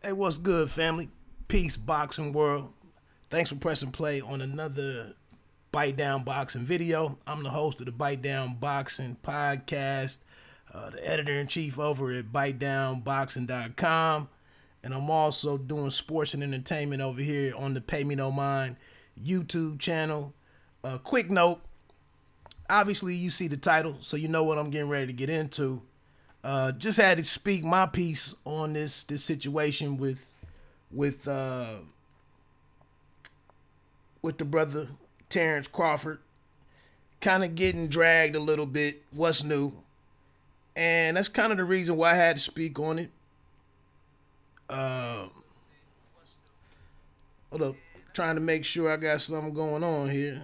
Hey, what's good, family? Peace, boxing world. Thanks for pressing play on another Bite Down Boxing video. I'm the host of the Bite Down Boxing podcast, the editor-in-chief over at BiteDownBoxing.com, and I'm also doing sports and entertainment over here on the Pay Me No Mind YouTube channel. Quick note, obviously you see the title, so you know what I'm getting ready to get into. Just had to speak my piece on this situation with the brother Terence Crawford, kind of getting dragged a little bit. What's new? And that's kind of the reason why I had to speak on it. Hold up, trying to make sure I got something going on here.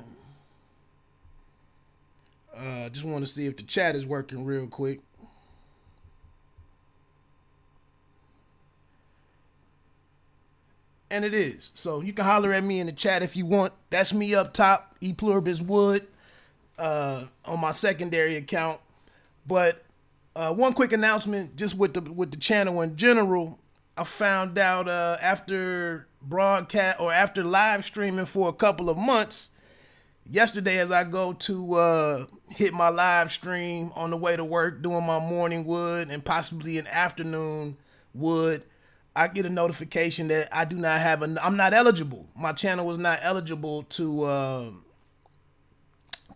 Just want to see if the chat is working real quick. And it is. So you can holler at me in the chat if you want. That's me up top, E Pluribus Wood, on my secondary account. But one quick announcement, just with the channel in general. I found out after broadcast or after live streaming for a couple of months, yesterday as I go to hit my live stream on the way to work, doing my morning wood and possibly an afternoon wood, I get a notification that I do not have I'm not eligible. My channel was not eligible to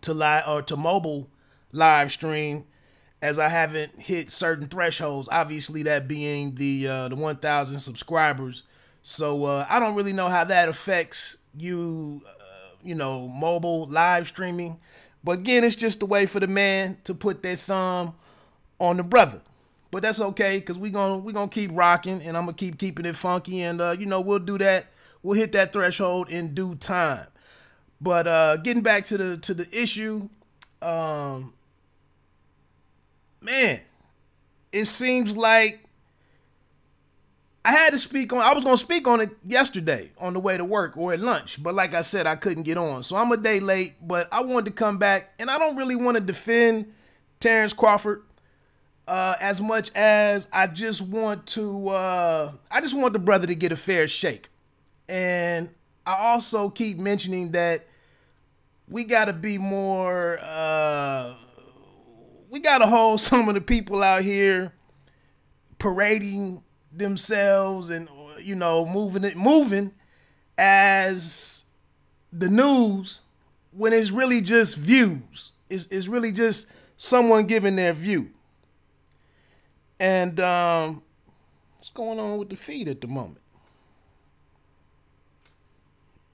live or to mobile live stream, as I haven't hit certain thresholds. Obviously, that being the 1,000 subscribers. So I don't really know how that affects you, mobile live streaming. But again, it's just a way for the man to put their thumb on the brother. But that's okay, because we're gonna keep rocking, and I'm gonna keeping it funky, and we'll do that. We'll hit that threshold in due time. But getting back to the issue, man, it seems like I had to speak on. I was gonna speak on it yesterday on the way to work or at lunch, but like I said, I couldn't get on, so I'm a day late. But I wanted to come back, and I don't really want to defend Terence Crawford. As much as I just want the brother to get a fair shake. And I also keep mentioning that we got to be more, we got to hold some of the people out here parading themselves and, moving as the news, when it's really just views. It's really just someone giving their view. And what's going on with the feed at the moment?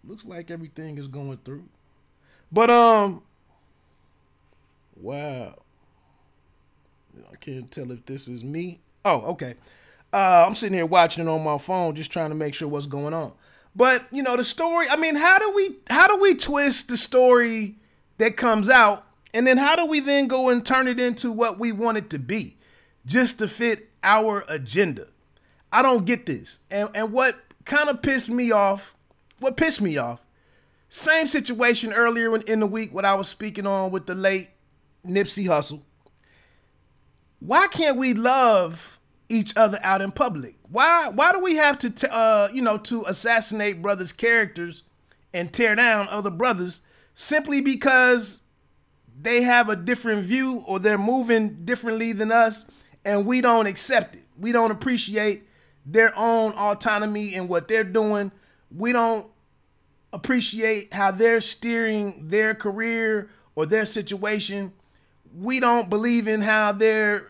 Looks like everything is going through. But wow. I can't tell if this is me. Oh, okay. I'm sitting here watching it on my phone, just trying to make sure what's going on. But the story, I mean, how do we twist the story that comes out, and then how do we then go and turn it into what we want it to be, just to fit our agenda? I don't get this. And what kind of pissed me off, same situation earlier in the week, what I was speaking on with the late Nipsey Hussle. Why can't we love each other out in public? Why do we have to to assassinate brothers' characters and tear down other brothers simply because they have a different view or they're moving differently than us? And we don't accept it. We don't appreciate their own autonomy in what they're doing. We don't appreciate how they're steering their career or their situation. We don't believe in how they're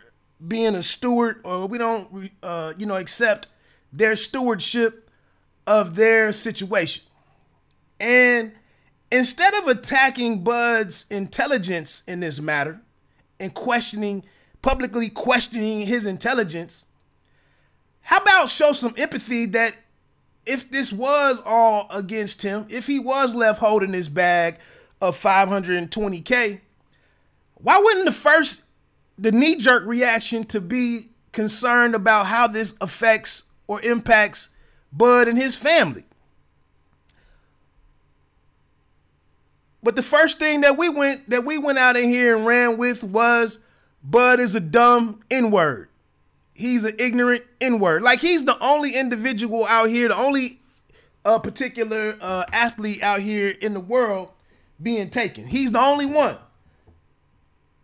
being a steward, or we don't, accept their stewardship of their situation. And instead of attacking Bud's intelligence in this matter and publicly questioning his intelligence, how about show some empathy that if this was all against him, if he was left holding his bag of $520K, why wouldn't the knee-jerk reaction to be concerned about how this affects or impacts Bud and his family? But the first thing that we went out in here and ran with was Bud is a dumb N-word. he's an ignorant N-word. Like, he's the only individual out here, the only particular athlete out here in the world being taken. He's the only one.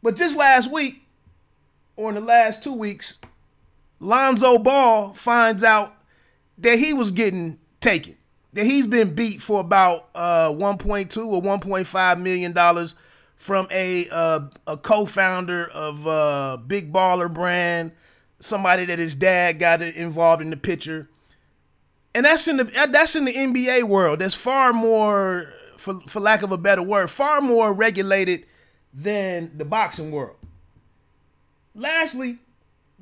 But just last week, or in the last 2 weeks, Lonzo Ball finds out that he was getting taken, that he's been beat for about $1.2 or $1.5 million from a co-founder of a big baller brand, somebody that his dad got involved in the picture. And that's in the NBA world. That's far more, for lack of a better word, far more regulated than the boxing world. Lastly,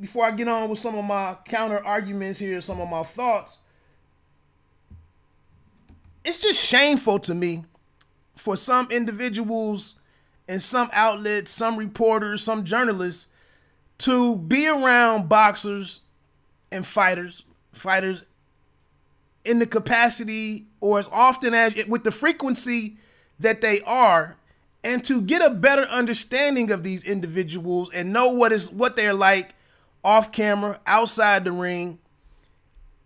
before I get on with some of my counter arguments here, some of my thoughts, it's just shameful to me for some individuals and some outlets, some reporters, some journalists to be around boxers and fighters in the capacity or as often as with the frequency that they are, and to get a better understanding of these individuals and know what they're like off camera, outside the ring,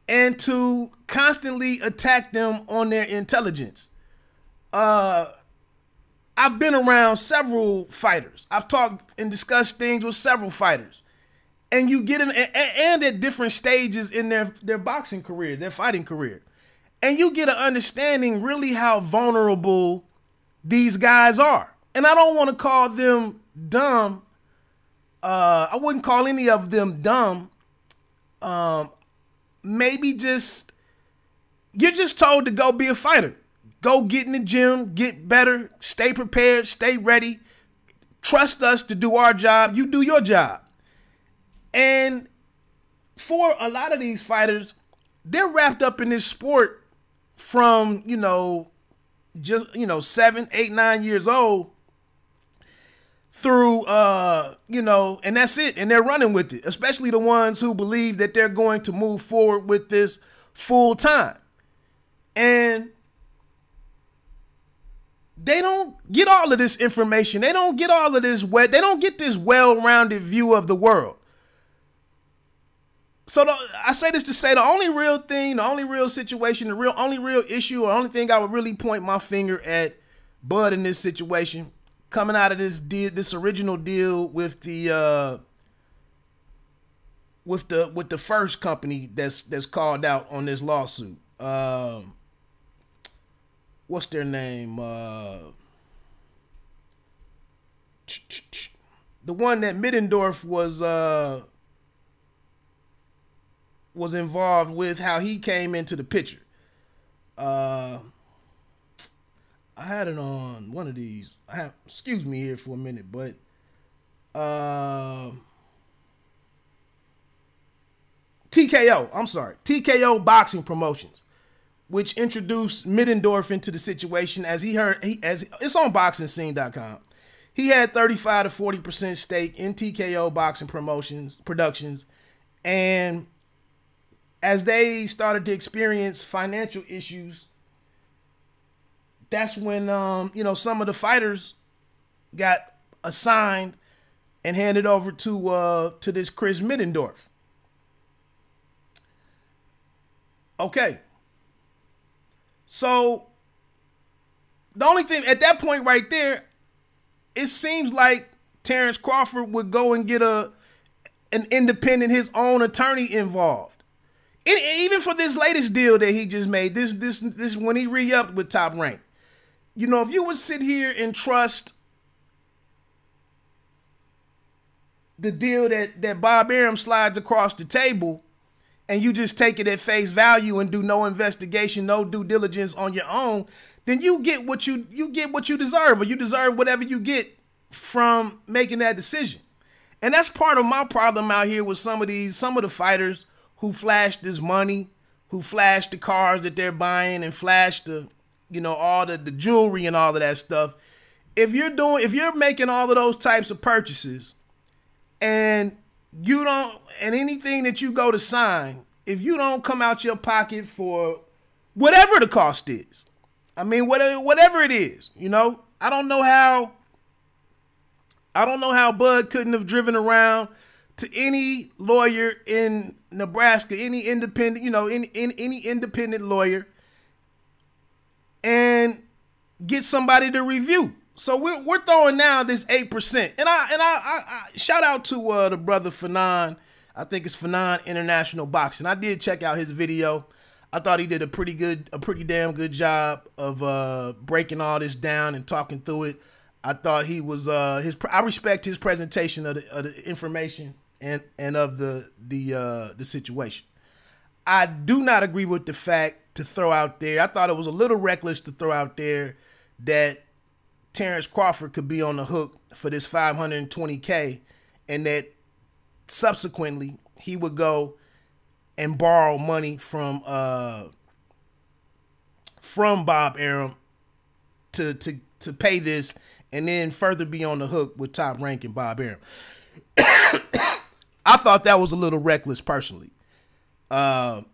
and to constantly attack them on their intelligence. I've been around several fighters. I've talked and discussed things with several fighters. And you get in, and at different stages in their boxing career, their fighting career. And you get an understanding really how vulnerable these guys are. And I don't want to call them dumb. I wouldn't call any of them dumb. Maybe just, you're just told to go be a fighter. Go get in the gym, get better, stay prepared, stay ready. Trust us to do our job. You do your job. And for a lot of these fighters, they're wrapped up in this sport from, just, 7, 8, 9 years old through, and that's it. And they're running with it, especially the ones who believe that they're going to move forward with this full time. And they don't get all of this information. They don't get all of this they don't get this well-rounded view of the world. So I say this to say the only real thing, the only real situation, only real issue, or only thing I would really point my finger at Bud in this situation, coming out of this deal, this original deal with the first company that's called out on this lawsuit. What's their name? The one that Middendorf was involved with, how he came into the picture. I had it on one of these. Excuse me here for a minute, but TKO. I'm sorry, TKO Boxing Promotions, which introduced Middendorf into the situation. As it's on BoxingScene.com. He had 35 to 40% stake in TKO Boxing Productions, and as they started to experience financial issues, that's when some of the fighters got assigned and handed over to this Chris Middendorf. Okay. So the only thing at that point right there, it seems like Terence Crawford would go and get an independent, his own attorney involved. Even for this latest deal that he just made, this when he re-upped with Top Rank. If you would sit here and trust the deal that Bob Arum slides across the table, and you just take it at face value and do no investigation, no due diligence on your own, then you get what you deserve, or you deserve whatever you get from making that decision. And that's part of my problem out here with some of the fighters who flash this money, who flash the cars that they're buying, and flash the, all the jewelry and all of that stuff. If you're making all of those types of purchases, and anything that you go to sign, if you don't come out your pocket for whatever the cost is, whatever it is, I don't know how Bud couldn't have driven around to any lawyer in Nebraska, any independent, any independent lawyer, and get somebody to review. So we're throwing now this 8%, and I shout out to the brother Fanon. I think it's Fanon International Boxing. I did check out his video. I thought he did a pretty damn good job of breaking all this down and talking through it. I thought he was I respect his presentation of the information and of the situation. I do not agree with the fact to throw out there. I thought it was a little reckless to throw out there that Terence Crawford could be on the hook for this $520K, and that subsequently he would go and borrow money from Bob Arum to pay this, and then further be on the hook with Top Rank and Bob Arum. I thought that was a little reckless personally. And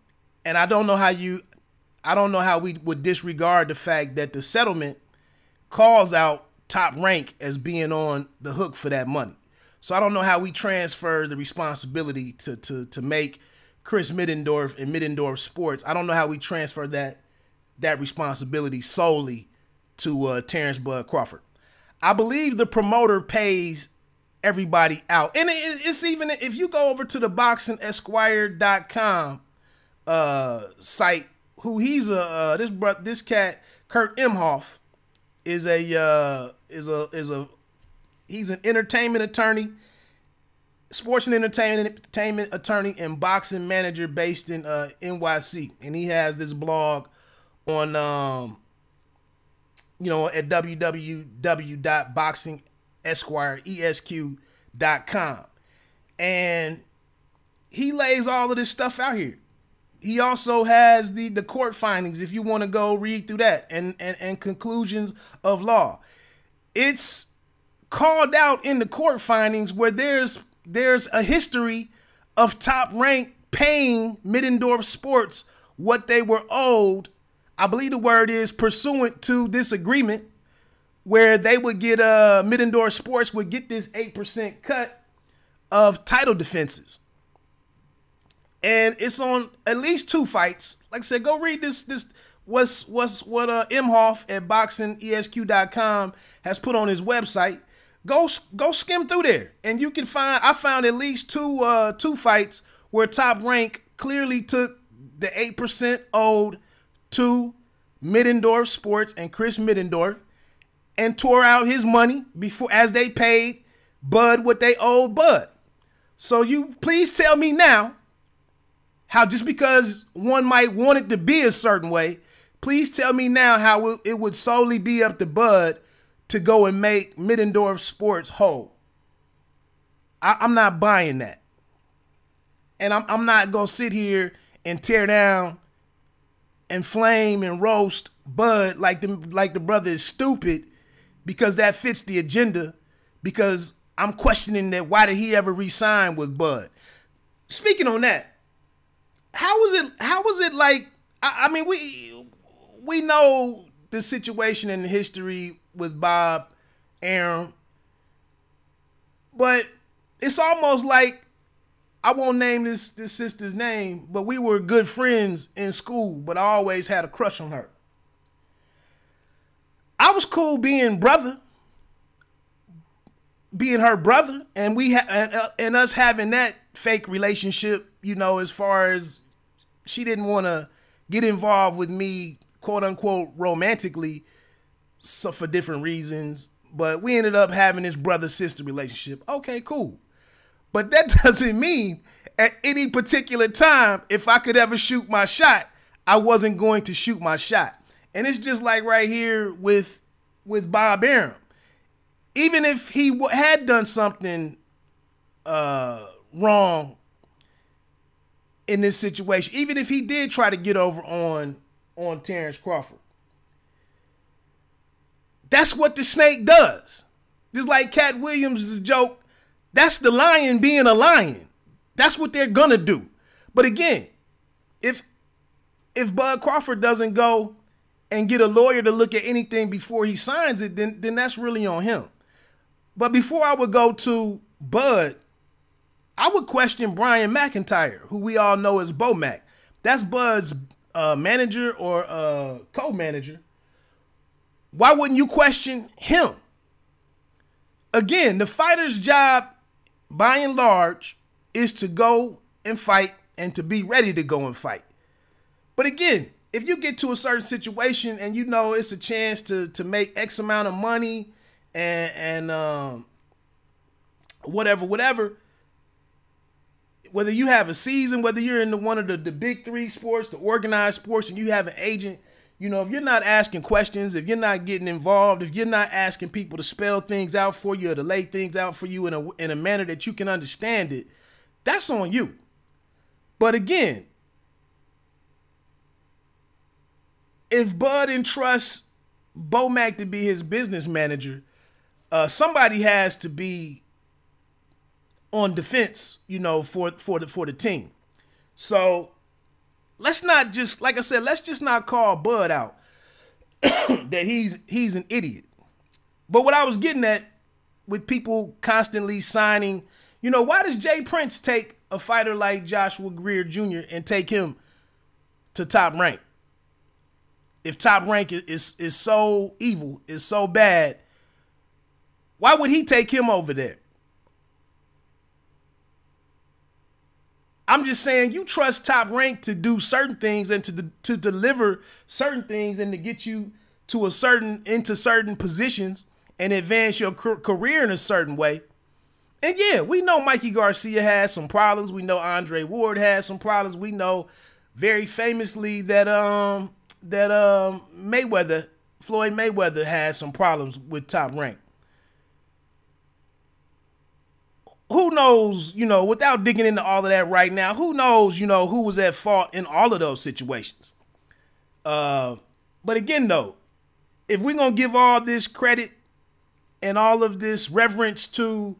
I don't know how we would disregard the fact that the settlement calls out Top Rank as being on the hook for that money. So I don't know how we transfer the responsibility to make Chris Middendorf and Middendorf Sports. I don't know how we transfer that responsibility solely to Terence Bud Crawford. I believe the promoter pays everybody out. And it's even, if you go over to the boxingesquire.com site, who he's this cat, Kurt Imhoff, he's an entertainment attorney, sports and entertainment attorney and boxing manager based in NYC. And he has this blog on at www.boxingesquire.com. And he lays all of this stuff out here. He also has the court findings, if you want to go read through that, and conclusions of law. It's called out in the court findings where there's a history of Top Rank paying Middendorf Sports what they were owed. I believe the word is pursuant to this agreement, where they would get Middendorf Sports would get this 8% cut of title defenses. And it's on at least 2 fights. Like I said, go read this what Imhoff at boxingesq.com has put on his website. Go skim through there, and you can find. I found at least two fights where Top Rank clearly took the 8% owed to Middendorf Sports and Chris Middendorf and tore out his money as they paid Bud what they owed Bud. So you please tell me now how, just because one might want it to be a certain way, please tell me now how it would solely be up to Bud to go and make Middendorf Sports whole. I'm not buying that. And I'm not going to sit here and tear down and flame and roast Bud like the brother is stupid because that fits the agenda, because I'm questioning that why did he ever re-sign with Bud? Speaking on that, how was it like, I mean, we know the situation and the history with Bob Arum, but it's almost like, I won't name this sister's name, but we were good friends in school, but I always had a crush on her. I was cool being her brother, and and us having that fake relationship, as far as she didn't want to get involved with me, quote unquote, romantically, so for different reasons, but we ended up having this brother-sister relationship. Okay, cool. But that doesn't mean at any particular time, if I could ever shoot my shot, I wasn't going to shoot my shot. And it's just like right here with Bob Arum. Even if he had done something wrong in this situation, even if he did try to get over on Terence Crawford, that's what the snake does. Just like Cat Williams' joke, that's the lion being a lion. That's what they're gonna do. But again, if Bud Crawford doesn't go and get a lawyer to look at anything before he signs it, then that's really on him. But before I would go to Bud, I would question Brian McIntyre, who we all know as Bo Mac. That's Bud's manager or co-manager. Why wouldn't you question him? Again, the fighter's job, by and large, is to go and fight and to be ready to go and fight. But again, if you get to a certain situation and you know it's a chance to make X amount of money and whatever, whether you have a season, whether you're in one of the big three sports, the organized sports, and you have an agent, you know, if you're not asking questions, if you're not getting involved, if you're not asking people to spell things out for you or to lay things out for you in a manner that you can understand it, that's on you. But again, if Bud entrusts Bo Mac to be his business manager, somebody has to be on defense, you know, for the team. So let's not just, like I said, let's just not call Bud out that he's an idiot. But what I was getting at with people constantly signing, you know, why does Jay Prince take a fighter like Joshua Greer Jr. and take him to Top Rank? If Top Rank is so evil, is so bad, why would he take him over there? I'm just saying, you trust Top Rank to do certain things and to deliver certain things and to get you to into certain positions and advance your career in a certain way. And yeah, we know Mikey Garcia has some problems. We know Andre Ward has some problems. We know very famously that Floyd Mayweather has some problems with Top Rank. Who knows, you know, without digging into all of that right now, who knows, you know, who was at fault in all of those situations. But again, though, if we're going to give all this credit and all of this reverence to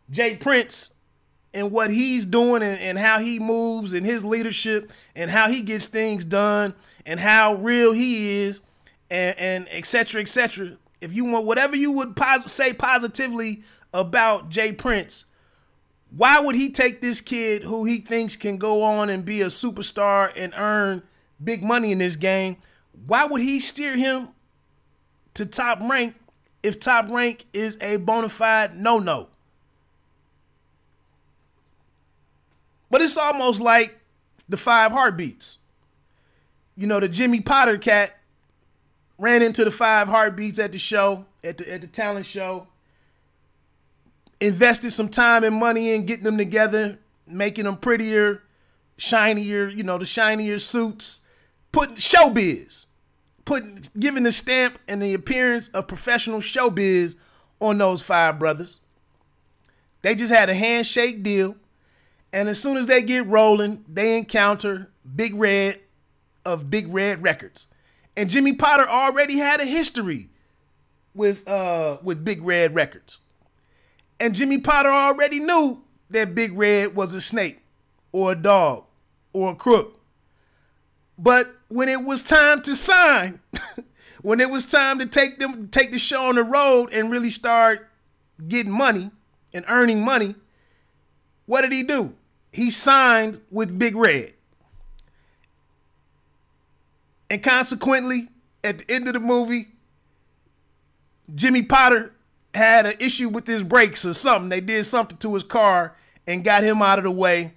Jay Prince and what he's doing and how he moves and his leadership and how he gets things done and how real he is and et cetera, if you want whatever you would say positively about Jay Prince, why would he take this kid who he thinks can go on and be a superstar and earn big money in this game? Why would he steer him to Top Rank if Top Rank is a bona fide no-no? But it's almost like the 5 Heartbeats. You know, the Jimmy Potter cat ran into the 5 Heartbeats at the show, at the talent show. Invested some time and money in getting them together, making them prettier, shinier, you know, the shinier suits, putting showbiz, giving the stamp and the appearance of professional showbiz on those 5 brothers. They just had a handshake deal, and as soon as they get rolling, they encounter Big Red of Big Red Records. And Jimmy Potter already had a history with Big Red Records. And Jimmy Potter already knew that Big Red was a snake or a dog or a crook. But when it was time to sign, when it was time to take the show on the road and really start getting money and earning money, what did he do? He signed with Big Red. And consequently, at the end of the movie, Jimmy Potter had an issue with his brakes or something. They did something to his car and got him out of the way.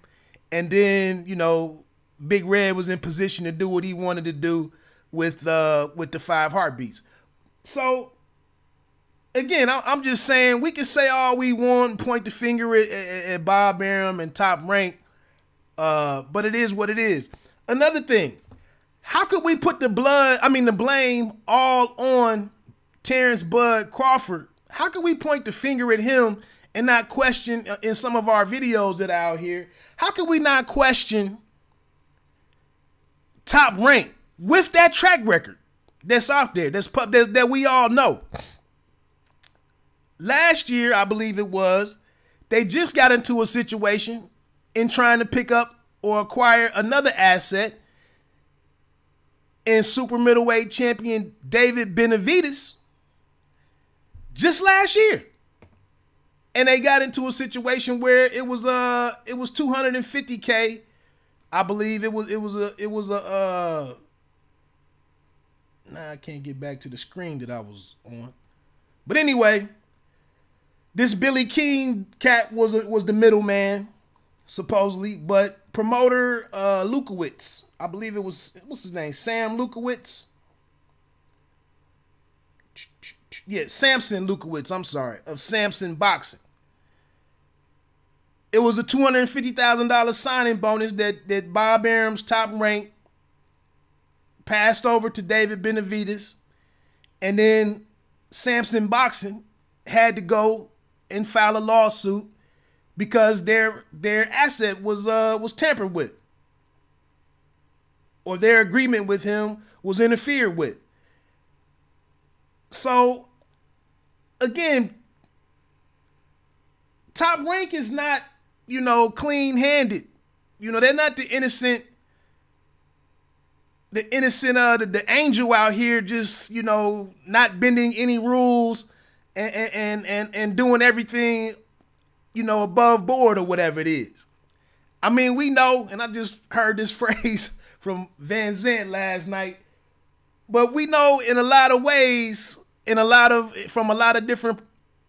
And then, you know, Big Red was in position to do what he wanted to do with the 5 Heartbeats. So, again, I'm just saying, we can say all we want and point the finger at Bob Arum and Top Rank, but it is what it is. Another thing, how could we put the blame all on Terence Bud Crawford? How can we point the finger at him and not question in some of our videos that are out here? How can we not question Top Rank with that track record that's out there, that we all know? Last year, I believe it was, they just got into a situation in trying to pick up or acquire another asset in super middleweight champion David Benavidez just last year. and they got into a situation where it was 250K. I believe it was nah, I can't get back to the screen that I was on. But anyway, this Billy King cat was the middleman, supposedly, but promoter Lukowitz, I believe it was, what's his name? Sam Lukowitz. Yeah, Samson Lukowitz, I'm sorry, of Samson Boxing. It was a $250,000 signing bonus that Bob Arum's Top Rank passed over to David Benavidez, and then Samson Boxing had to go and file a lawsuit because their asset was tampered with, or their agreement with him was interfered with. So again, Top Rank is not, clean-handed. They're not the innocent, the angel out here just, not bending any rules and doing everything, above board or whatever it is. I mean, we know, and I just heard this phrase from Van Zandt last night, but we know in a lot of ways, from a lot of different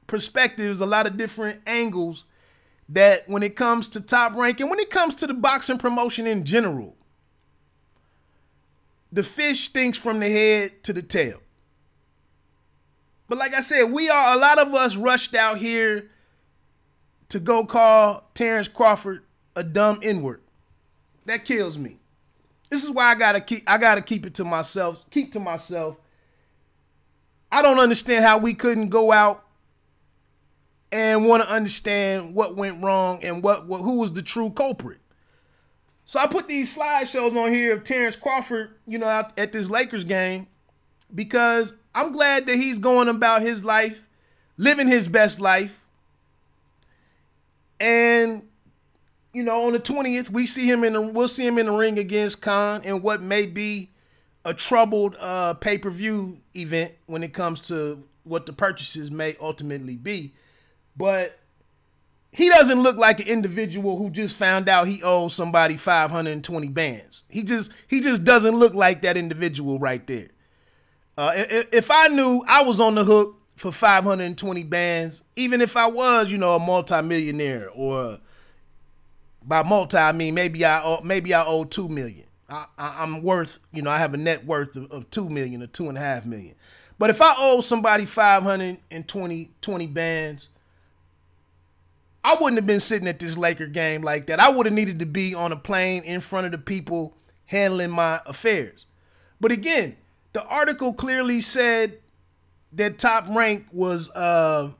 perspectives, a lot of different angles, that when it comes to Top Rank and when it comes to the boxing promotion in general, the fish stinks from the head to the tail. But like I said, a lot of us rushed out here to go call Terence Crawford a dumb N-word. That kills me. This is why I gotta keep it to myself. Keep to myself. I don't understand how we couldn't go out and want to understand what went wrong and who was the true culprit. So I put these slideshows on here of Terence Crawford, out at this Lakers game, because I'm glad that he's going about his life, living his best life. And, on the 20th, we'll see him in the ring against Khan in what may be a troubled pay-per-view event when it comes to what the purchases may ultimately be. But he doesn't look like an individual who just found out he owes somebody 520 bands. He just doesn't look like that individual right there. If I knew I was on the hook for 520 bands, even if I was, a multimillionaire, or by multi I mean maybe I owe 2 million. I'm worth, I have a net worth of 2 million or 2.5 million. But if I owe somebody 520 bands, I wouldn't have been sitting at this Laker game like that. I would have needed to be on a plane in front of the people handling my affairs. But again, the article clearly said that Top Rank was on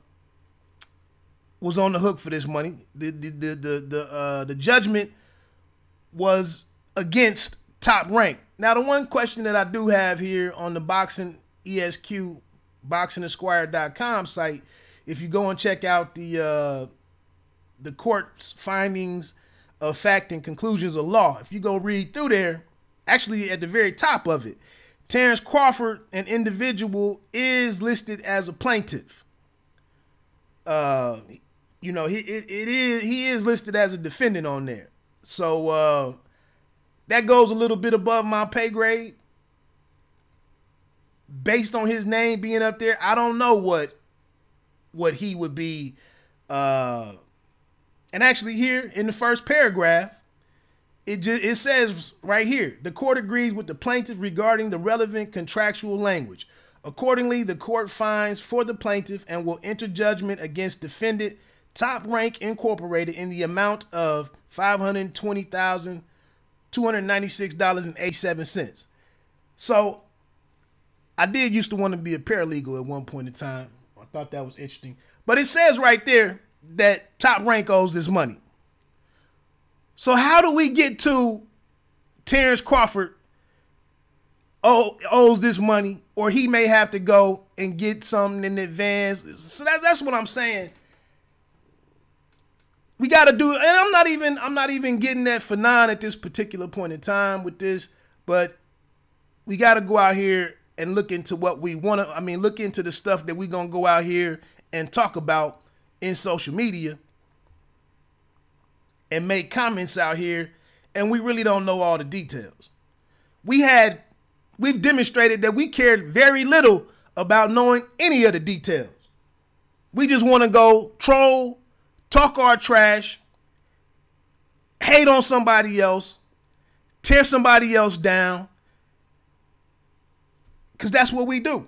the hook for this money. The judgment was against Top Rank. Now, the one question that I do have here on the Boxing ESQ, BoxingEsquire.com site, if you go and check out the court's findings of fact and conclusions of law, if you go read through there, actually at the very top of it, Terence Crawford, an individual, is listed as a plaintiff. He is listed as a defendant on there. So that goes a little bit above my pay grade. Based on his name being up there, I don't know what he would be. And actually here in the first paragraph, it says right here, the court agrees with the plaintiff regarding the relevant contractual language. Accordingly, the court finds for the plaintiff and will enter judgment against defendant Top Rank Incorporated in the amount of $520,296.87. So I did used to want to be a paralegal at one point in time. I thought that was interesting. But it says right there that Top Rank owes this money. So how do we get to Terence Crawford owes this money, or he may have to go and get something in advance? So that's what I'm saying. We got to do, and I'm not even getting that for none at this particular point in time with this, but we got to go out here and look into what we want to, look into the stuff that we're going to go out here and talk about in social media and make comments out here, and we really don't know all the details. We've demonstrated that we cared very little about knowing any of the details. We just want to go troll, talk our trash, hate on somebody else, tear somebody else down, because that's what we do.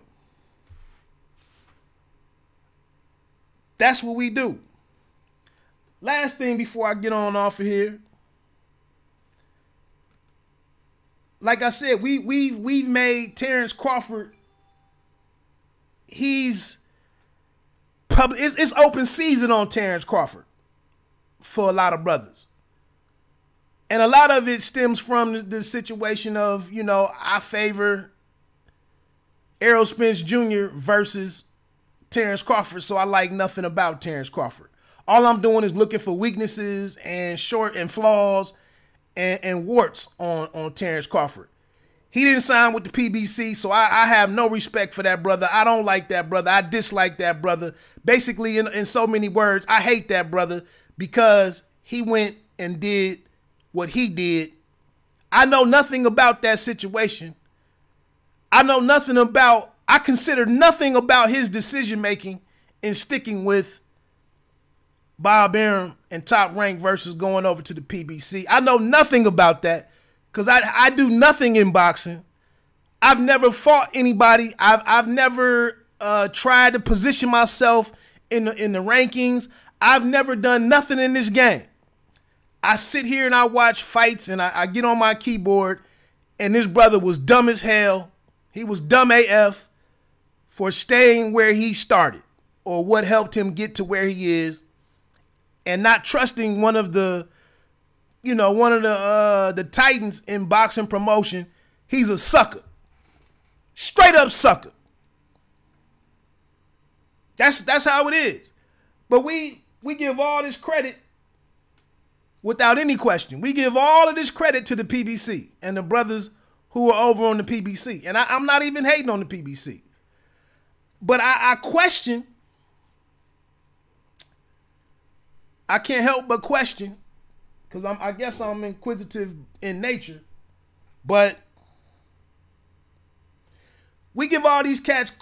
That's what we do. Last thing before I get on off of here. Like I said, we've made Terence Crawford. He's public. It's open season on Terence Crawford for a lot of brothers. And a lot of it stems from the situation of, I favor Errol Spence Jr. versus Terence Crawford, so I like nothing about Terence Crawford. All I'm doing is looking for weaknesses and flaws and warts on Terence Crawford. He didn't sign with the PBC, so I have no respect for that brother. I don't like that brother. I dislike that brother. Basically, in so many words, I hate that brother because he went and did what he did. I know nothing about that situation. I consider nothing about his decision-making in sticking with Bob Arum and Top Rank versus going over to the PBC. I know nothing about that because I do nothing in boxing. I've never fought anybody. I've never tried to position myself in the rankings. I've never done nothing in this game. I sit here and I watch fights and I get on my keyboard, and this brother was dumb as hell. He was dumb AF for staying where he started or what helped him get to where he is, and not trusting one of the titans in boxing promotion. He's a sucker. Straight up sucker. That's how it is. But we give all this credit without any question. We give all of this credit to the PBC and the brothers who are over on the PBC. And I'm not even hating on the PBC. But I question, I can't help but question, because I guess I'm inquisitive in nature, but we give all these cats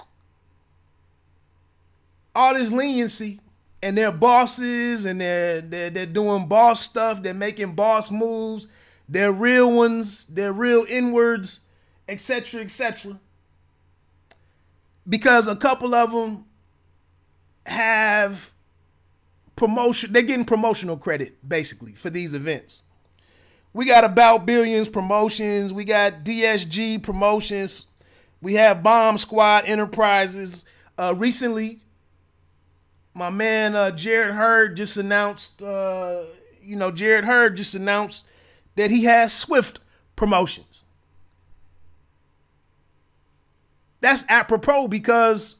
all this leniency, and they're bosses, and they're doing boss stuff, they're making boss moves, they're real ones, they're real inwards, etc., etc. Because a couple of them have promotion, they're getting promotional credit basically for these events. We got About Billions Promotions, we got DSG Promotions, we have Bomb Squad Enterprises. Recently, my man Jared Hurd just announced, that he has Swift Promotions. That's apropos because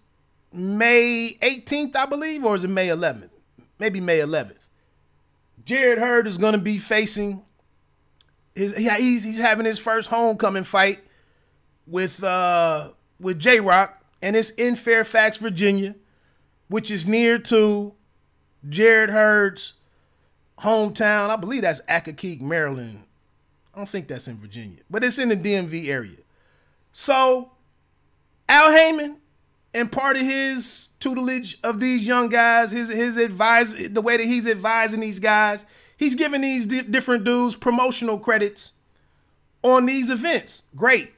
May 18th, I believe, or is it May 11th? Maybe May 11th. Jared Hurd is going to be facing he's having his first homecoming fight with J-Rock, and it's in Fairfax, Virginia, which is near to Jared Hurd's hometown. I believe that's Accokeek, Maryland. I don't think that's in Virginia, but it's in the DMV area. So Al Heyman, and part of his tutelage of these young guys, his advice, the way that he's advising these guys, he's giving these different dudes promotional credits on these events. Great.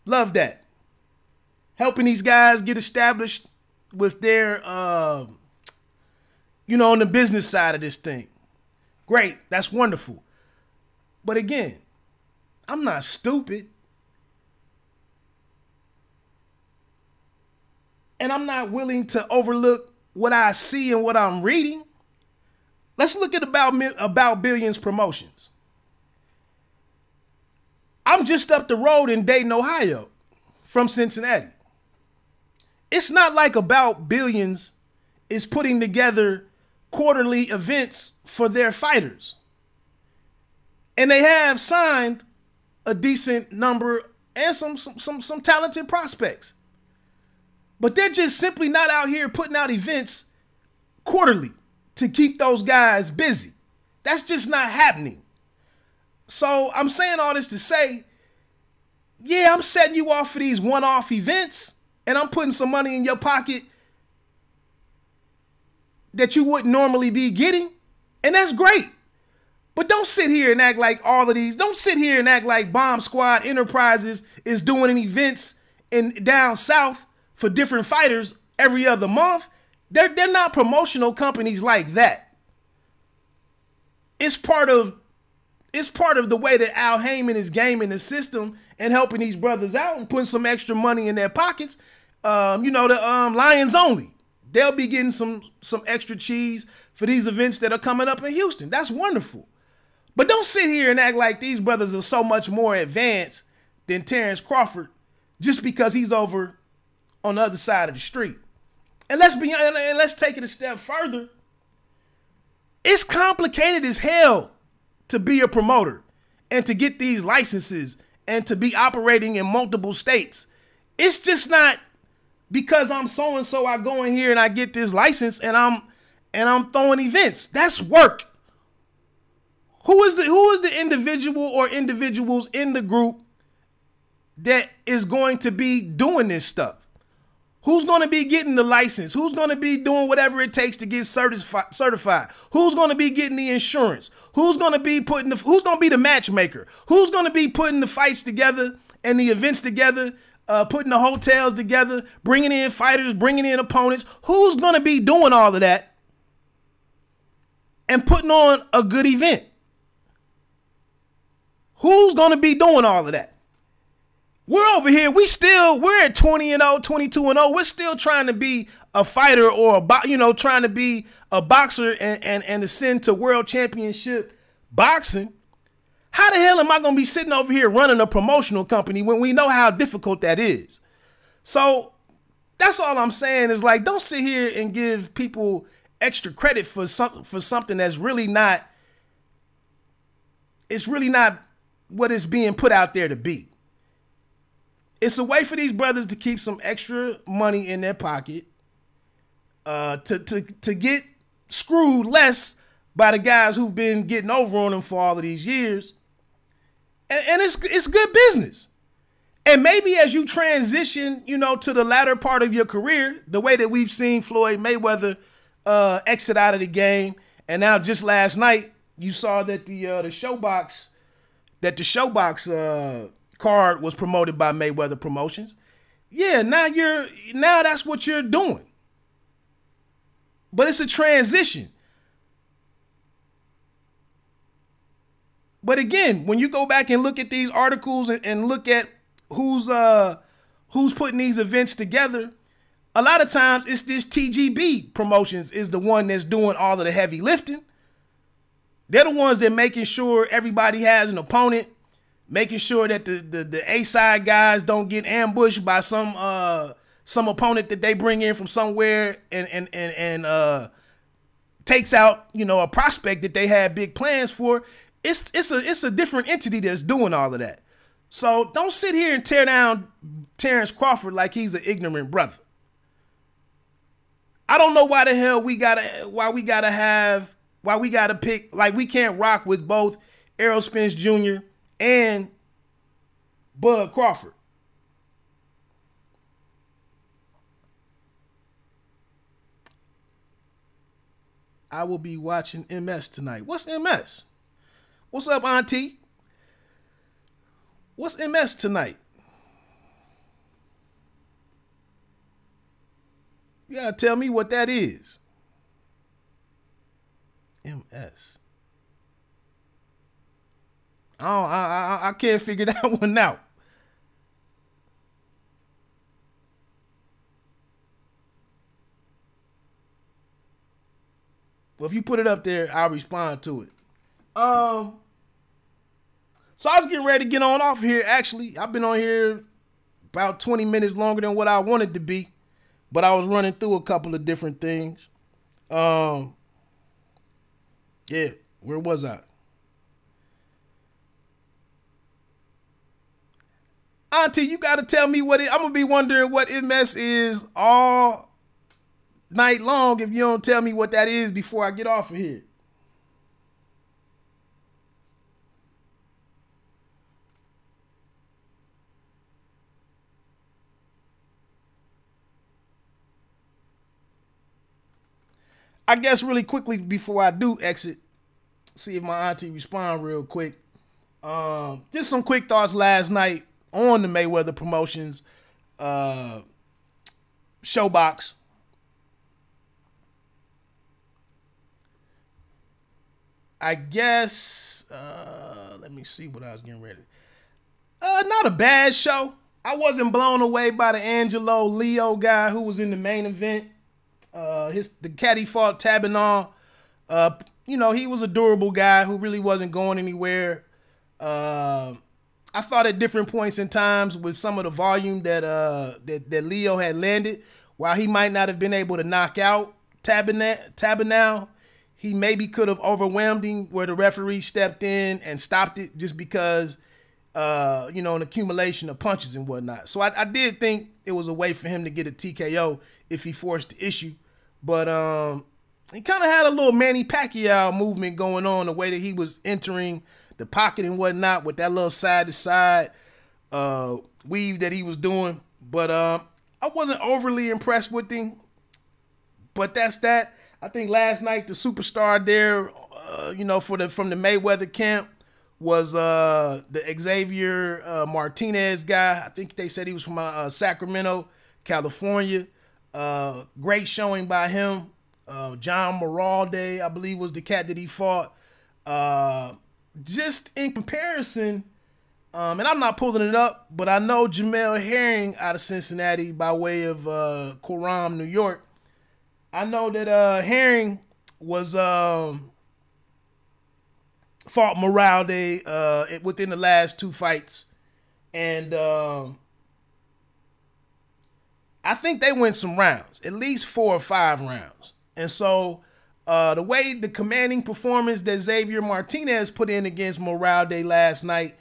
Love that. Helping these guys get established with their, on the business side of this thing. Great. That's wonderful. But again, I'm not stupid. And I'm not willing to overlook what I see and what I'm reading. Let's look at About Billions Promotions. I'm just up the road in Dayton, Ohio from Cincinnati. It's not like About Billions is putting together quarterly events for their fighters. And they have signed a decent number and some talented prospects. But they're just simply not out here putting out events quarterly to keep those guys busy. That's just not happening. So I'm saying all this to say, yeah, I'm setting you off for these one-off events, and I'm putting some money in your pocket that you wouldn't normally be getting, and that's great. But don't sit here and act like don't sit here and act like Bomb Squad Enterprises is doing events down south for different fighters every other month. They're not promotional companies like that. It's part of the way that Al Heyman is gaming the system and helping these brothers out and putting some extra money in their pockets. The Lions Only. They'll be getting some extra cheese for these events that are coming up in Houston. That's wonderful. But don't sit here and act like these brothers are so much more advanced than Terence Crawford just because he's over on the other side of the street. And let's take it a step further. It's complicated as hell to be a promoter and to get these licenses and to be operating in multiple states. It's just not because I'm so-and-so, I go in here and I get this license and I'm throwing events. That's work. Who is the individual or individuals in the group that is going to be doing this stuff? Who's going to be getting the license? Who's going to be doing whatever it takes to get certified? Who's going to be getting the insurance? Who's going to be the matchmaker? Who's going to be putting the fights together and the events together, putting the hotels together, bringing in fighters, bringing in opponents? Who's going to be doing all of that and putting on a good event? Who's going to be doing all of that? We're over here. We're at 20-0, 22-0. We're still trying to be a fighter or trying to be a boxer and ascend to world championship boxing. How the hell am I going to be sitting over here running a promotional company when we know how difficult that is? So that's all I'm saying is, like, don't sit here and give people extra credit for something that's really not. It's really not what it's being put out there to be. It's a way for these brothers to keep some extra money in their pocket, to get screwed less by the guys who've been getting over on them for all of these years. And it's good business. And maybe as you transition, to the latter part of your career, the way that we've seen Floyd Mayweather exit out of the game, and now just last night you saw that the Showbox card was promoted by Mayweather Promotions. Yeah, now that's what you're doing. But it's a transition. But again, when you go back and look at these articles and look at who's putting these events together, a lot of times it's this TGB Promotions is the one that's doing all of the heavy lifting. They're the ones that making sure everybody has an opponent, making sure that the A-side guys don't get ambushed by some opponent that they bring in from somewhere and takes out, a prospect that they had big plans for. It's a different entity that's doing all of that. So don't sit here and tear down Terence Crawford like he's an ignorant brother. I don't know why the hell we gotta pick, like, we can't rock with both Errol Spence Jr. and Bud Crawford. I will be watching MS tonight. What's MS? What's up, Auntie? What's MS tonight? You gotta tell me what that is. MS. I can't figure that one out. Well, if you put it up there, I'll respond to it. So I was getting ready to get on off here. Actually, I've been on here about 20 minutes longer than what I wanted to be, but I was running through a couple of different things. Yeah, where was I? Auntie, you got to tell me I'm going to be wondering what MS is all night long if you don't tell me what that is before I get off of here. I guess really quickly before I do exit, see if my auntie respond real quick. Just some quick thoughts last night on the Mayweather Promotions showbox. I guess, let me see what I was getting ready. Not a bad show. I wasn't blown away by the Angelo Leo guy who was in the main event. The cat he fought, Tabinall, you know, he was a durable guy who really wasn't going anywhere. I thought at different points in times with some of the volume that Leo had landed, while he might not have been able to knock out Tabinall, he maybe could have overwhelmed him where the referee stepped in and stopped it just because, you know, an accumulation of punches and whatnot. So I did think it was a way for him to get a TKO if he forced the issue. But he kind of had a little Manny Pacquiao movement going on, the way that he was entering the pocket and whatnot with that little side-to-side weave that he was doing. But I wasn't overly impressed with him. But that's that. I think last night the superstar there, you know, from the Mayweather camp was the Xavier Martinez guy. I think they said he was from Sacramento, California. Great showing by him. John Moralde, I believe, was the cat that he fought. Just in comparison, and I'm not pulling it up, but I know Jamel Herring out of Cincinnati by way of Coram, New York. I know that Herring was fought Moralde within the last 2 fights, and I think they went some rounds, at least 4 or 5 rounds. And so the way the commanding performance that Xavier Martinez put in against Moralde last night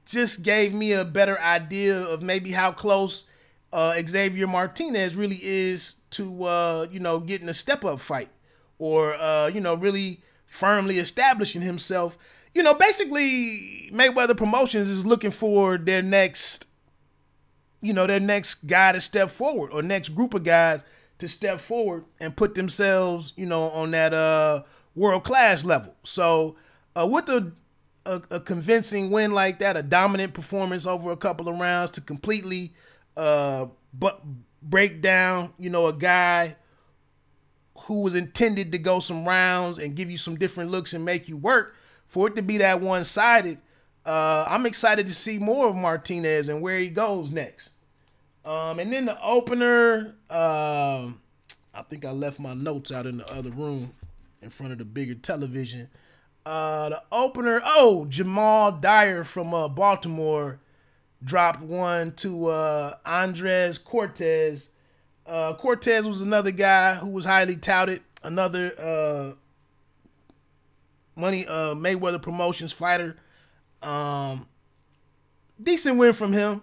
just gave me a better idea of maybe how close Xavier Martinez really is to, you know, getting a step-up fight or, you know, really firmly establishing himself. You know, basically Mayweather Promotions is looking for their next, you know, their next guy to step forward or next group of guys to step forward and put themselves, you know, on that world-class level. So with a convincing win like that, a dominant performance over a couple of rounds to completely break down, you know, a guy who was intended to go some rounds and give you some different looks and make you work, for it to be that one-sided, I'm excited to see more of Martinez and where he goes next. And then the opener, I think I left my notes out in the other room in front of the bigger television. The opener, Jamal Dyer from Baltimore dropped one to Andres Cortez. Cortez was another guy who was highly touted, another Mayweather Promotions fighter. Decent win from him.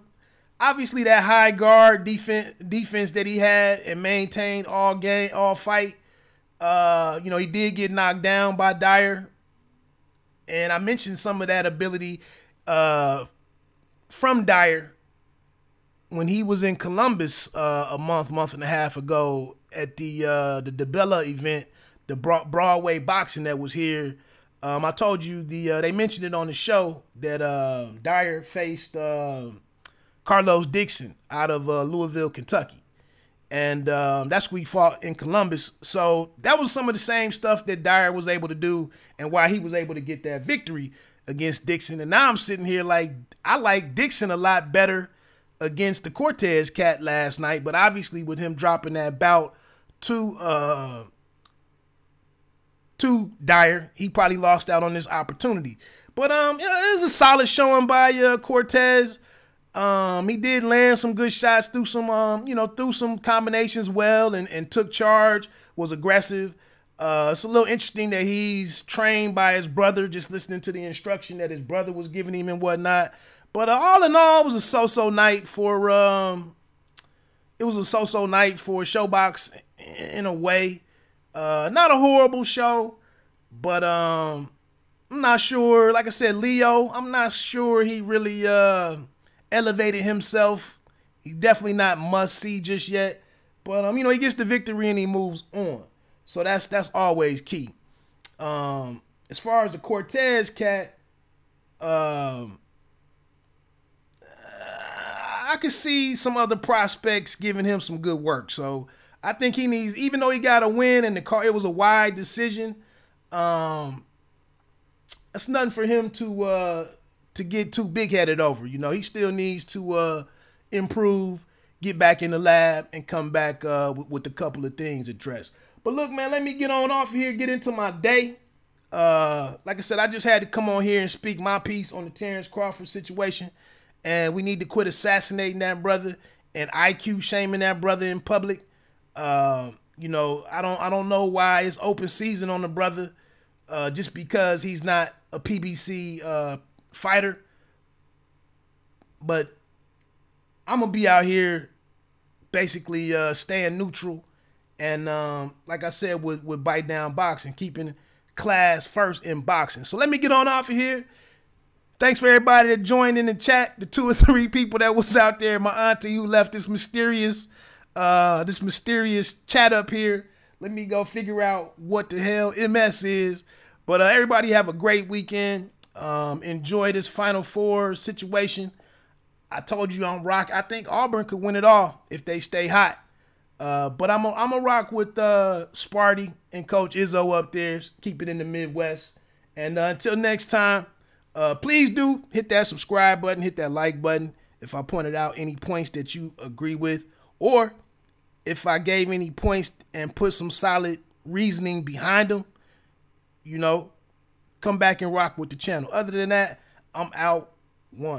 Obviously, that high guard defense that he had and maintained all fight. You know, he did get knocked down by Dyer. And I mentioned some of that ability from Dyer when he was in Columbus a month and a half ago at the DeBella event, the Broadway boxing that was here. I told you they mentioned it on the show that Dyer faced Carlos Dixon out of Louisville, Kentucky. And that's who he fought in Columbus. So that was some of the same stuff that Dyer was able to do and why he was able to get that victory against Dixon. And now I'm sitting here like, I like Dixon a lot better against the Cortez cat last night. But obviously with him dropping that bout to Dyer, he probably lost out on this opportunity. But it was a solid showing by Cortez. He did land some good shots through some, through some combinations well and took charge, was aggressive. It's a little interesting that he's trained by his brother, just listening to the instruction that his brother was giving him and whatnot. But all in all, it was a so-so night for Showbox in a way. Not a horrible show, but I'm not sure. Like I said, Leo, I'm not sure he really elevated himself. He's definitely not must see just yet. But you know, he gets the victory and he moves on. So that's always key. As far as the Cortez cat, I could see some other prospects giving him some good work. So I think he needs, even though he got a win and it was a wide decision, that's nothing for him to get too big-headed over. You know, he still needs to improve, get back in the lab, and come back with a couple of things addressed. But look, man, let me get on off here, get into my day. Like I said, I just had to come on here and speak my piece on the Terence Crawford situation. And we need to quit assassinating that brother and IQ shaming that brother in public. You know, I don't know why it's open season on the brother just because he's not a PBC fighter. But I'm going to be out here basically staying neutral and, like I said, with Bite Down Boxing, keeping class first in boxing. So let me get on off of here. Thanks for everybody that joined in the chat, the 2 or 3 people that was out there, my auntie who left this mysterious chat up here. Let me go figure out what the hell MS is. But everybody have a great weekend. Enjoy this Final Four situation. I told you I'm rock. I think Auburn could win it all if they stay hot. But I'm a rock with Sparty and Coach Izzo up there. Keep it in the Midwest. And until next time, please do hit that subscribe button, hit that like button if I pointed out any points that you agree with, or if I gave any points and put some solid reasoning behind them, you know, come back and rock with the channel. Other than that, I'm out. One.